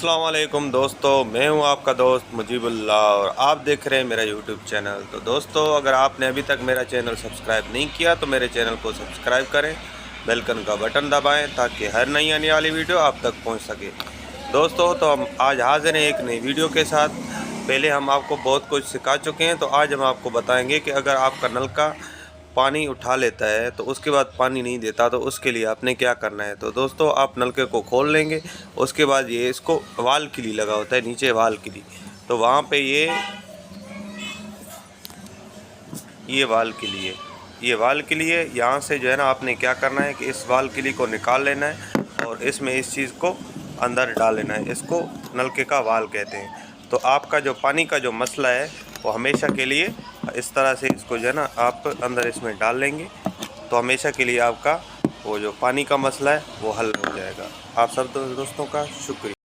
अस्सलाम वालेकुम दोस्तों, मैं हूं आपका दोस्त मुजीबुल्लाह और आप देख रहे हैं मेरा यूट्यूब चैनल। तो दोस्तों, अगर आपने अभी तक मेरा चैनल सब्सक्राइब नहीं किया तो मेरे चैनल को सब्सक्राइब करें, बेलकन का बटन दबाएं ताकि हर नई आने वाली वीडियो आप तक पहुंच सके। दोस्तों, तो हम आज हाजिर हैं एक नई वीडियो के साथ। पहले हम आपको बहुत कुछ सिखा चुके हैं, तो आज हम आपको बताएँगे कि अगर आपका नल का पानी उठा लेता है तो उसके बाद पानी नहीं देता तो उसके लिए आपने क्या करना है। तो दोस्तों, आप नलके को खोल लेंगे, उसके बाद ये इसको वाल किली लगा होता है, नीचे वाल किली, तो वहाँ पे ये वाल किली है, ये वाल किली है। यहाँ से जो है ना, आपने क्या करना है कि इस वाल किली को निकाल लेना है और इसमें इस चीज़ को अंदर डाल लेना है। इसको नलके का वाल कहते हैं। तो आपका जो पानी का जो मसला है वो हमेशा के लिए इस तरह से इसको जो है ना आप अंदर इसमें डाल लेंगे, तो हमेशा के लिए आपका वो जो पानी का मसला है वो हल हो जाएगा। आप सब दोस्तों का शुक्रिया।